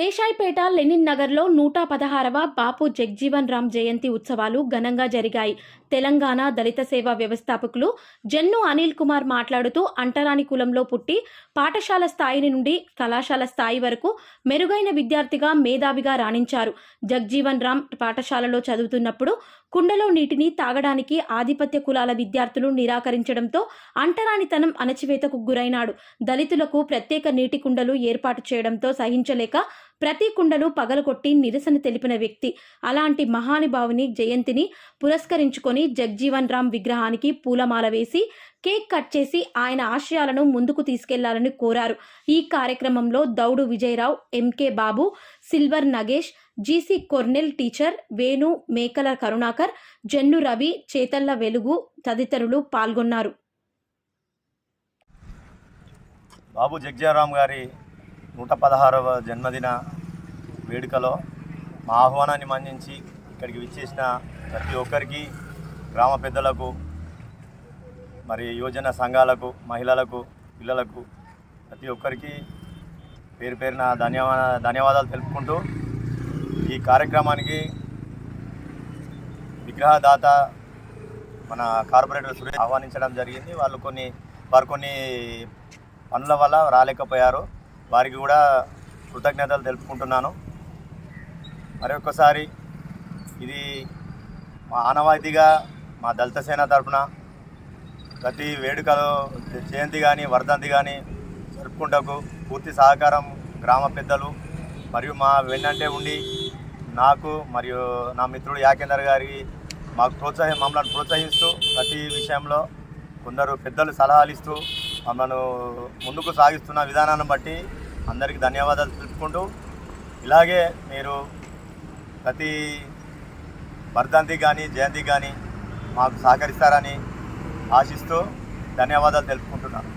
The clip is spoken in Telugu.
దేశాయిపేట లెనిన్ నగర్లో 116వ బాపు జగ్జీవన్ రామ్ జయంతి ఉత్సవాలు ఘనంగా జరిగాయి. తెలంగాణ దళిత సేవా వ్యవస్థాపకులు జన్ను అనిల్ కుమార్ మాట్లాడుతూ అంటరాని కులంలో పుట్టి పాఠశాల స్థాయి నుండి కళాశాల స్థాయి వరకు మెరుగైన విద్యార్థిగా మేధావిగా రాణించారు. జగ్జీవన్ రామ్ పాఠశాలలో చదువుతున్నప్పుడు కుండలో నీటిని తాగడానికి ఆధిపత్య కులాల విద్యార్థులు నిరాకరించడంతో అంటరానితనం అణచివేతకు గురైనాడు. దళితులకు ప్రత్యేక నీటి కుండలు ఏర్పాటు చేయడంతో సహించలేక ప్రతి కుండలు పగలగొట్టి నిరసన తెలిపిన వ్యక్తి. అలాంటి మహానుభావుని జయంతిని పురస్కరించుకొని జగ్జీవన్ రామ్ విగ్రహానికి పూలమాల వేసి కేక్ కట్ చేసి ఆయన ఆశయాలను ముందుకు తీసుకెళ్లాలని కోరారు. ఈ కార్యక్రమంలో Daudu Vijayarao, MK Babu, silver Nagesh, GC Cornel teacher, Venu, Mekala Karunakar, Jannu Ravi, చేతల్ల వెలుగు తదితరులు పాల్గొన్నారు. బాబు జగ్జీవన్ రామ్ గారి 116వ జన్మదిన వేడుకలో మా ఆహ్వానాన్ని మన్నించి ఇక్కడికి విచ్చేసిన ప్రతి ఒక్కరికి, గ్రామ పెద్దలకు, మరి యువజన సంఘాలకు, మహిళలకు, పిల్లలకు ప్రతి ఒక్కరికి పేరు పేరున ధన్యవాదాలు తెలుపుకుంటూ ఈ కార్యక్రమానికి విగ్రహదాత మన కార్పొరేటర్ సురేష్ ఆహ్వానించడం జరిగింది. వారు కొన్ని పనుల వల్ల రాలేకపోయారు. వారికి కూడా కృతజ్ఞతలు తెలుపుకుంటున్నాను. మరొకసారి ఇది మా ఆనవాయితీగా మా దళిత సేన తరఫున ప్రతి వేడుకలో జయంతి కానీ వర్ధంతి కానీ జరుపుకుంటకు పూర్తి సహకారం గ్రామ పెద్దలు మరియు మా వెన్నంటే ఉండి నాకు మరియు నా మిత్రుడు యాకేందర్ గారికి మమ్మల్ని ప్రోత్సహిస్తూ ప్రతి విషయంలో కొందరు పెద్దలు సలహాలు ఇస్తూ మమ్మల్ని ముందుకు సాగిస్తున్న విధానాన్ని బట్టి అందరికీ ధన్యవాదాలు తెలుపుకుంటూ, ఇలాగే మీరు ప్రతి వర్ధంతి కానీ జయంతి కానీ మాకు సహకరిస్తారని ఆశిస్తూ ధన్యవాదాలు తెలుపుకుంటున్నాను.